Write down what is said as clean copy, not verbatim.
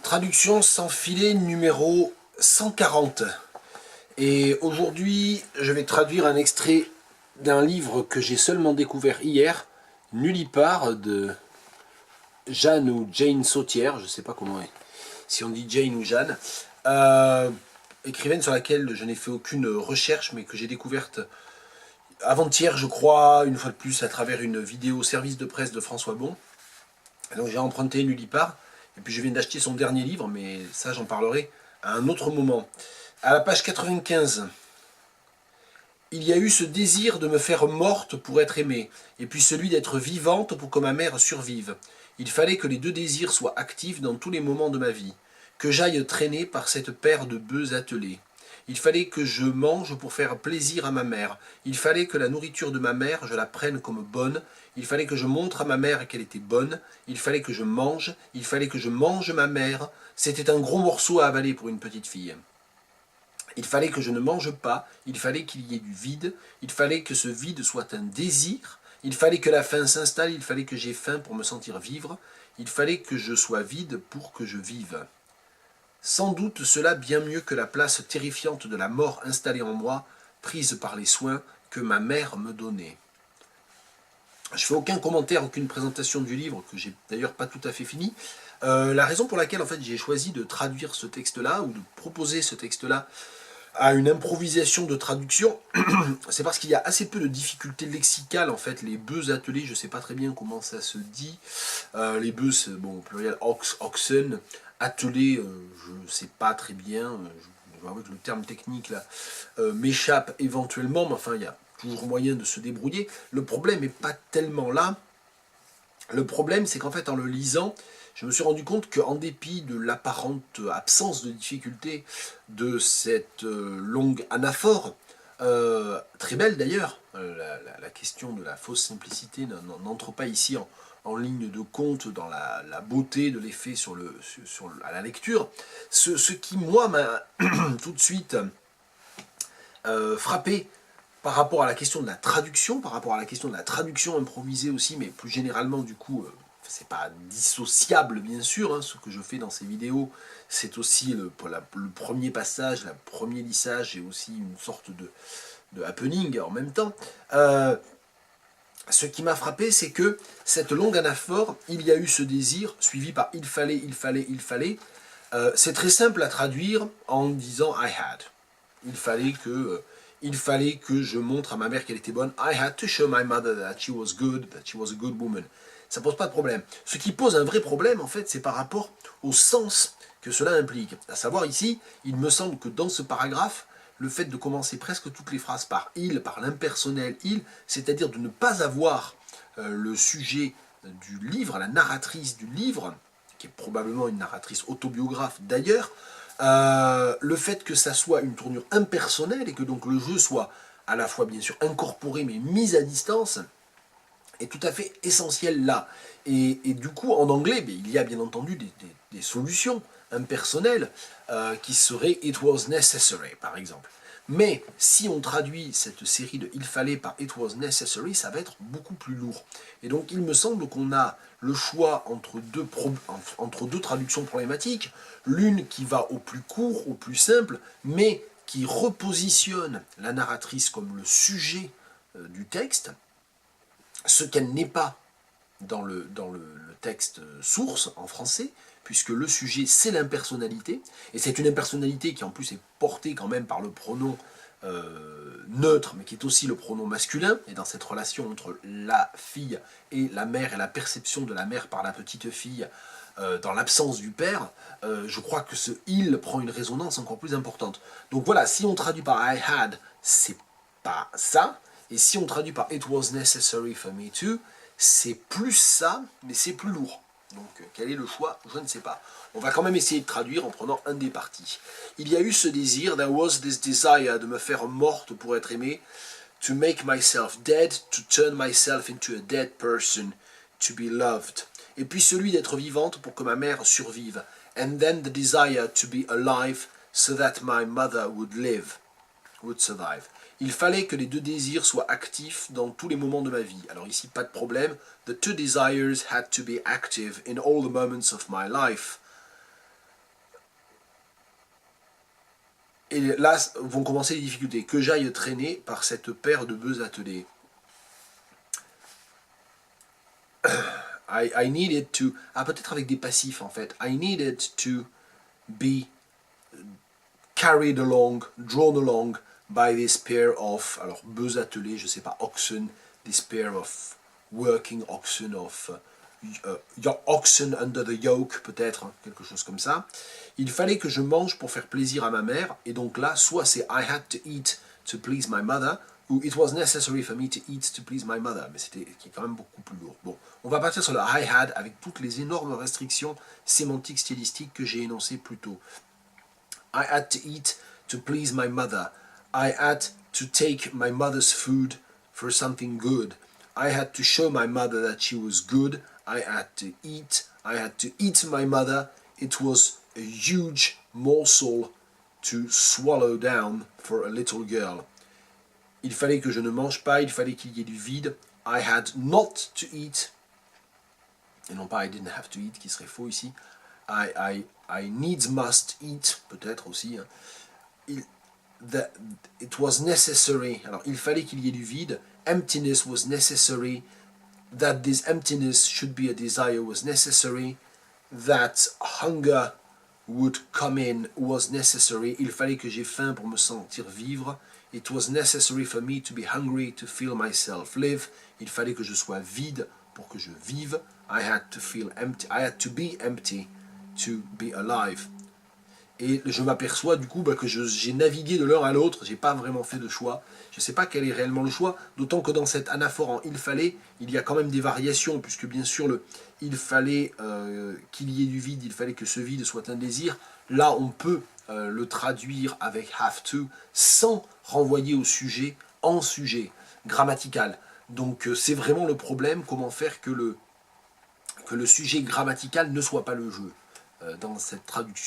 Traduction sans filet numéro 140. Et aujourd'hui, je vais traduire un extrait d'un livre que j'ai seulement découvert hier, Nullipare, de Jeanne ou Jane Sautière, je ne sais pas comment si on dit Jane ou Jeanne, écrivaine sur laquelle je n'ai fait aucune recherche, mais que j'ai découverte avant-hier, je crois, une fois de plus, à travers une vidéo service de presse de François Bon. Donc j'ai emprunté Nullipare, et puis je viens d'acheter son dernier livre, mais ça j'en parlerai à un autre moment. À la page 95, il y a eu ce désir de me faire morte pour être aimée, et puis celui d'être vivante pour que ma mère survive. Il fallait que les deux désirs soient actifs dans tous les moments de ma vie, que j'aille traîner par cette paire de bœufs attelés. Il fallait que je mange pour faire plaisir à ma mère. Il fallait que la nourriture de ma mère, je la prenne comme bonne. Il fallait que je montre à ma mère qu'elle était bonne. Il fallait que je mange. Il fallait que je mange ma mère. C'était un gros morceau à avaler pour une petite fille. Il fallait que je ne mange pas. Il fallait qu'il y ait du vide. Il fallait que ce vide soit un désir. Il fallait que la faim s'installe. Il fallait que j'aie faim pour me sentir vivre. Il fallait que je sois vide pour que je vive. Sans doute cela bien mieux que la place terrifiante de la mort installée en moi, prise par les soins que ma mère me donnait. Je fais aucun commentaire, aucune présentation du livre, que j'ai d'ailleurs pas tout à fait fini. La raison pour laquelle en fait j'ai choisi de traduire ce texte-là, ou de proposer ce texte-là à une improvisation de traduction, c'est parce qu'il y a assez peu de difficultés lexicales en fait. Les bœufs attelés, je ne sais pas très bien comment ça se dit. Les bœufs, c'est bon, pluriel oxen. Attelé, je ne sais pas très bien. Je dois avouer que le terme technique là m'échappe éventuellement, mais enfin il y a toujours moyen de se débrouiller. Le problème n'est pas tellement là. Le problème, c'est qu'en fait, en le lisant, je me suis rendu compte qu'en dépit de l'apparente absence de difficulté de cette longue anaphore, très belle d'ailleurs, la question de la fausse simplicité n'entre pas ici en ligne de compte dans la beauté de l'effet à la lecture. Ce qui, moi, m'a tout de suite frappé par rapport à la question de la traduction, par rapport à la question de la traduction improvisée aussi, mais plus généralement, du coup, c'est pas dissociable, bien sûr, hein, ce que je fais dans ces vidéos, c'est aussi le premier passage, le premier lissage, et aussi une sorte de happening en même temps. Ce qui m'a frappé, c'est que cette longue anaphore, il y a eu ce désir, suivi par il fallait, il fallait, il fallait, c'est très simple à traduire en disant I had. Il fallait que je montre à ma mère qu'elle était bonne. I had to show my mother that she was good, that she was a good woman. Ça pose pas de problème. Ce qui pose un vrai problème, en fait, c'est par rapport au sens que cela implique. À savoir ici, il me semble que dans ce paragraphe, le fait de commencer presque toutes les phrases par il, par l'impersonnel il, c'est-à-dire de ne pas avoir le sujet du livre, la narratrice du livre, qui est probablement une narratrice autobiographe d'ailleurs, le fait que ça soit une tournure impersonnelle et que donc le jeu soit à la fois bien sûr incorporé mais mis à distance est tout à fait essentiel là. Et du coup en anglais, il y a bien entendu des solutions impersonnelles qui seraient it was necessary par exemple. Mais si on traduit cette série de il fallait par it was necessary, ça va être beaucoup plus lourd. Et donc il me semble qu'on a le choix entre deux traductions problématiques, l'une qui va au plus court, au plus simple, mais qui repositionne la narratrice comme le sujet du texte, ce qu'elle n'est pas dans le texte source en français, puisque le sujet c'est l'impersonnalité, et c'est une impersonnalité qui en plus est portée quand même par le pronom neutre, mais qui est aussi le pronom masculin, et dans cette relation entre la fille et la mère, et la perception de la mère par la petite fille, dans l'absence du père, je crois que ce « il » prend une résonance encore plus importante. Donc voilà, si on traduit par « I had », c'est pas ça, et si on traduit par « it was necessary for me to », c'est plus ça, mais c'est plus lourd. Donc quel est le choix? Je ne sais pas. On va quand même essayer de traduire en prenant un des parties. Il y a eu ce désir, there was this desire, de me faire morte pour être aimée, to make myself dead, to turn myself into a dead person, to be loved. Et puis celui d'être vivante pour que ma mère survive. And then the desire to be alive, so that my mother would survive. Il fallait que les deux désirs soient actifs dans tous les moments de ma vie. Alors ici, pas de problème. The two desires had to be active in all the moments of my life. Et là vont commencer les difficultés. Que j'aille traîner par cette paire de bœufs attelés. I needed to... Ah, peut-être avec des passifs en fait. I needed to be carried along, drawn along by this pair of... Alors, bœufs attelés, je sais pas, oxen, this pair of working oxen, of... oxen under the yoke, peut-être, hein, quelque chose comme ça. Il fallait que je mange pour faire plaisir à ma mère, et donc là, soit c'est I had to eat to please my mother, ou it was necessary for me to eat to please my mother, mais c'était qui est quand même beaucoup plus lourd. Bon, on va partir sur le I had avec toutes les énormes restrictions sémantiques stylistiques que j'ai énoncées plus tôt. I had to eat to please my mother. I had to take my mother's food for something good. I had to show my mother that she was good. I had to eat my mother. It was a huge morsel to swallow down for a little girl. Il fallait que je ne mange pas, il fallait qu'il y ait du vide. I had not to eat. Et non pas I didn't have to eat, qui serait faux ici. I needs must eat, peut-être aussi. Hein. It was necessary. Alors, il fallait qu'il y ait du vide. Emptiness was necessary. That this emptiness should be a desire was necessary. That hunger would come in was necessary. Il fallait que j'ai faim pour me sentir vivre. It was necessary for me to be hungry to feel myself live. Il fallait que je sois vide pour que je vive. I had to feel empty. I had to be empty to be alive. Et je m'aperçois du coup que j'ai navigué de l'un à l'autre, j'ai pas vraiment fait de choix. Je ne sais pas quel est réellement le choix, d'autant que dans cette anaphore en il fallait, il y a quand même des variations, puisque bien sûr il fallait qu'il y ait du vide, il fallait que ce vide soit un désir. Là on peut le traduire avec have to sans renvoyer au sujet en sujet grammatical. Donc c'est vraiment le problème, comment faire que le sujet grammatical ne soit pas le jeu dans cette traduction.